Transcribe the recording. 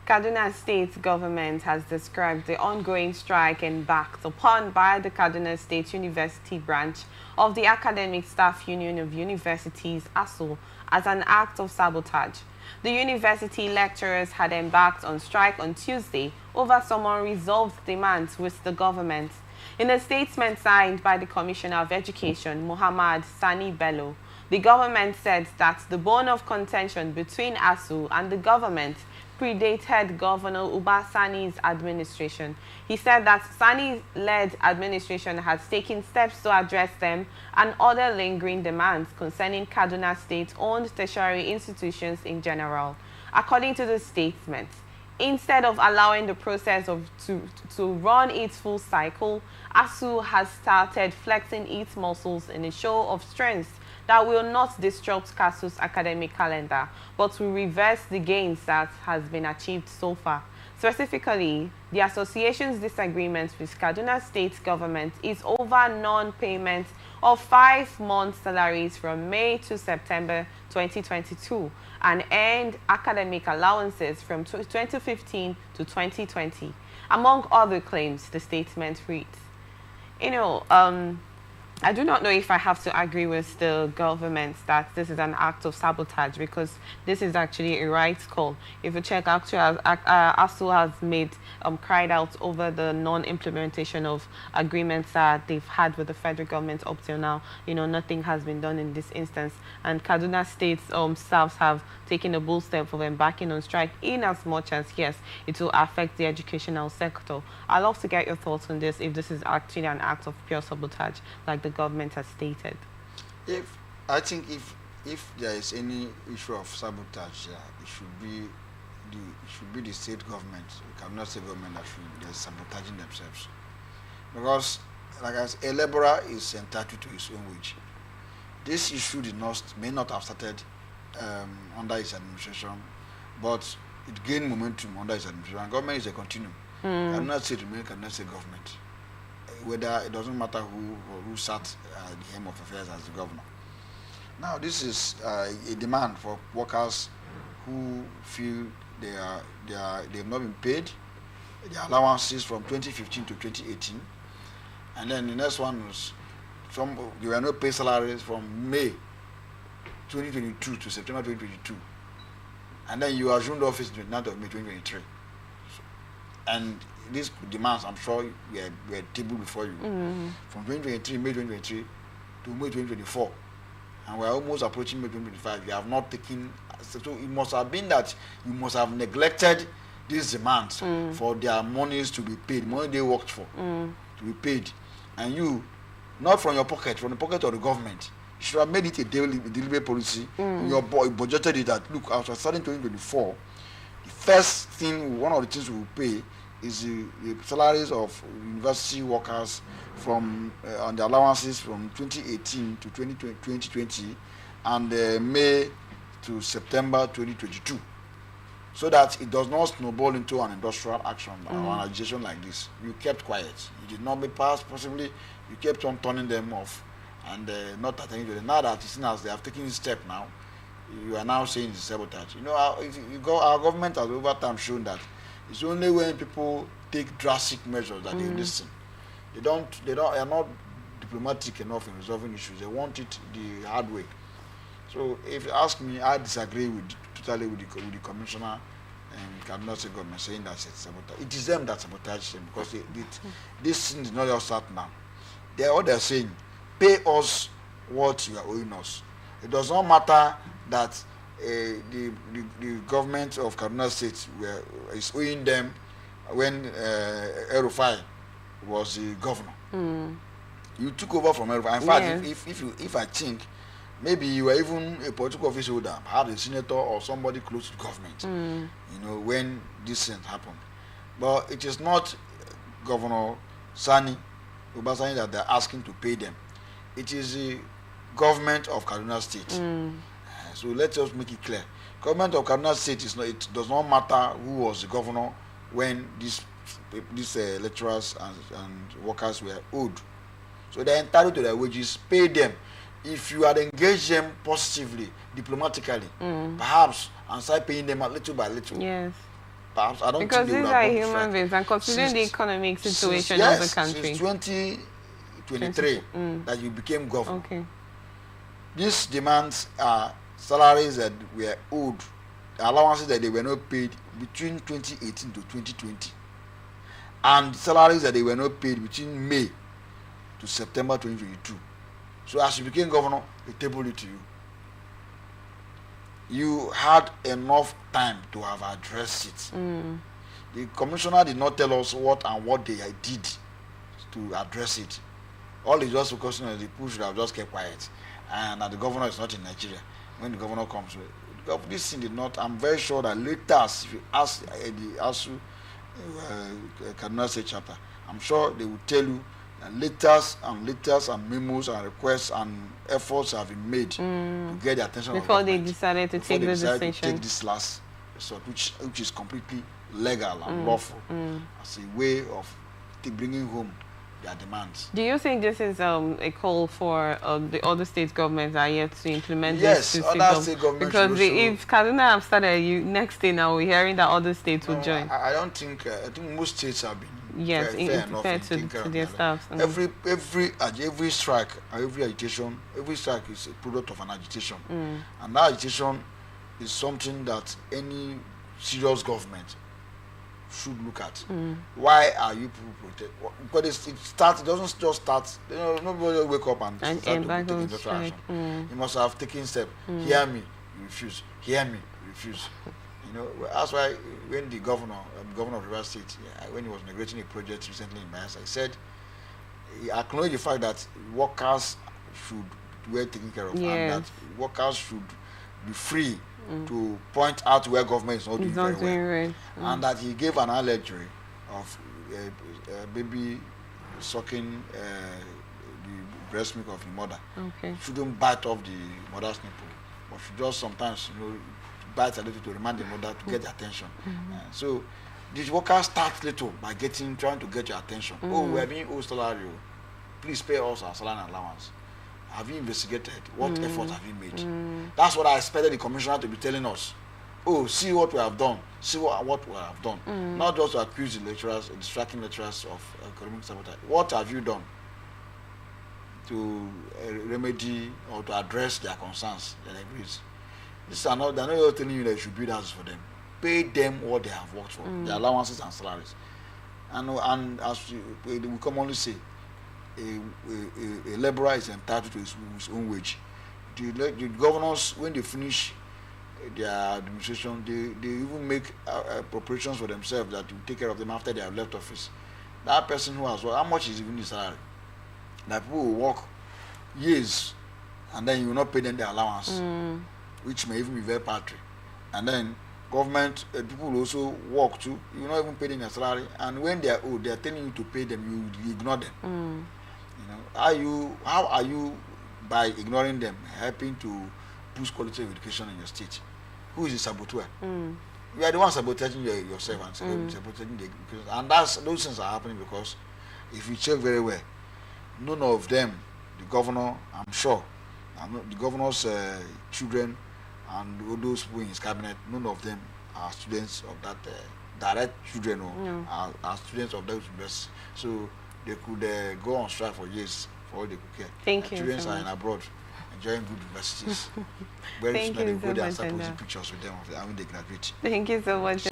Kaduna State Government has described the ongoing strike embarked upon by the Kaduna State University branch of the Academic Staff Union of Universities, Asuu, as an act of sabotage. The university lecturers had embarked on strike on Tuesday over some unresolved demands with the government. In a statement signed by the Commissioner of Education, Muhammad Sani Bello, the government said that the bone of contention between Asuu and the government predated Governor Uba Sani's administration. He said that Sani-led administration has taken steps to address them and other lingering demands concerning Kaduna State-owned tertiary institutions in general. According to the statement, instead of allowing the process to run its full cycle, Asuu has started flexing its muscles in a show of strength that will not disrupt KASU's academic calendar, but will reverse the gains that has been achieved so far. Specifically, the association's disagreement with Kaduna State Government is over non-payment of 5 months' salaries from May to September 2022 and earned academic allowances from 2015 to 2020. Among other claims, the statement reads, I do not know if I have to agree with the government that this is an act of sabotage, because this is actually a right call. If you check, actually, Asuu has cried out over the non-implementation of agreements that they've had with the federal government up till now. Nothing has been done in this instance. And Kaduna State's staffs have taken a bold step of embarking on strike, in as much as, yes, it will affect the educational sector. I'd love to get your thoughts on this, if this is actually an act of pure sabotage, like the government has stated. I think if there is any issue of sabotage, it should be the state government, the Kaduna State Government, that they're sabotaging themselves. Because, like I said, a laborer is entitled to his own wage. This issue may not have started under his administration, but it gained momentum under his administration. And government is a continuum. Kaduna State remains Kaduna State Government. Whether it doesn't matter who sat at the helm of affairs as the governor. Now, this is a demand for workers who feel they've not been paid their allowances from 2015 to 2018, and then the next one was they were not paid salaries from May 2022 to September 2022, and then you assumed office on the 9th of May 2023, and these demands, I'm sure, were tabled before you. From 2023, May 2023 to May 2024. And we're almost approaching May 2025. You have not taken, so it must have been that you must have neglected these demands for their monies to be paid, money they worked for to be paid. And you, not from your pocket, from the pocket of the government, you should have made it a deliberate policy. Your boy budgeted it that, look, after starting 2024, the first thing, one of the things we will pay is the salaries of university workers from on the allowances from 2018 to 2020 and May to September 2022, so that it does not snowball into an industrial action or an agitation like this. You kept quiet. You did not make pass. Possibly you kept on turning them off and not attending to them. Now that it's seen as they have taken this step now, you are now saying it's sabotage. Our government has over time shown that it's only when people take drastic measures that they listen. They are not diplomatic enough in resolving issues. They want it the hard way. So if you ask me, I disagree totally with the commissioner and Kaduna State Government saying that it's sabotage. It is them that sabotage them, because this thing is not just start now. They're saying, pay us what you are owing us. It does not matter that the government of Kaduna State is owing them when Erufai was the governor. You took over from Erufai. In fact, if I think, maybe you were even a political officer holder, had a senator or somebody close to government, when this thing happened. But it is not Governor Sani, Ubasani, that they're asking to pay them. It is the government of Kaduna State. So let's just make it clear. Government of Kaduna State it does not matter who was the governor when these lecturers and workers were owed. So they're entitled to their wages, pay them. If you had engaged them positively, diplomatically, perhaps, and start paying them little by little. Yes. Perhaps I don't because think they these would are have gone to human strike. beings, and considering the economic situation of the country. Since 2023 that you became governor. Okay. These demands are salaries that were owed, allowances that they were not paid between 2018 to 2020, and salaries that they were not paid between May to September 2022. So as you became governor, they tabled it to you. You had enough time to have addressed it. The commissioner did not tell us what they did to address it. All is just focusing on the people should have just kept quiet. And that the governor is not in Nigeria. When the governor comes, this thing did not. I'm very sure that later, if you ask the Asuu Kaduna State chapter, I'm sure they will tell you that letters and memos and requests and efforts have been made to get the attention before of they decided to take this decision. To take this last resort, which is completely legal and lawful as a way of bringing home their demands. Do you think this is a call for the other state governments are yet to implement yes, this? Yes, other state governments. Because if Kaduna have started, next thing now we're hearing that other states will join. I don't think. I think most states have been fair enough to their staffs. Every strike, every agitation, every strike is a product of an agitation, and that agitation is something that any serious government should look at. Why are you people protect? Because it doesn't just start. Nobody will wake up and start to take industrial action. You must have taken steps. Hear me, you refuse. Hear me, you refuse. That's why when the governor of River State, when he was inaugurating a project recently in Bayelsa, he said he acknowledged the fact that workers should be taken care of, and that workers should be free to point out where government is not doing very well, and that he gave an allegory of baby sucking the breast milk of the mother. Shouldn't bite off the mother's nipple, but should just sometimes bite a little to remind the mother to get the attention. So these workers start little by trying to get your attention. We are being owed salary. Please pay us our salary and allowance. Have you investigated? What efforts have you made? That's what I expected the commissioner to be telling us. See what we have done. See what we have done. Not just to accuse the lecturers, distracting lecturers of economic sabotage. What have you done to remedy or to address their concerns, their agrees? They're not telling you that you should build houses for them. Pay them what they have worked for, their allowances and salaries. And as we commonly say, a laborer is entitled to his own wage. The governors, when they finish their administration, they even make appropriations for themselves that will take care of them after they have left office. That person who has worked, how much is even the salary? That people will work years and then you will not pay them their allowance, which may even be very paltry. And then government people will also work too. You will not even pay them their salary, and when they are owed, they are telling you to pay them. You ignore them. How are you by ignoring them helping to boost quality of education in your state? Who is the saboteur? You are the one sabotaging yourself and sabotaging the education. And those things are happening because if you check very well, none of them, the governor, I'm sure, the governor's children and all those people in his cabinet, none of them are students of that direct children are students of those universities. So they could go on strike for years for all they could care. Thank you. Students are in abroad enjoying good universities. Very soon they go there and start posting pictures with them when they graduate. Thank you so much.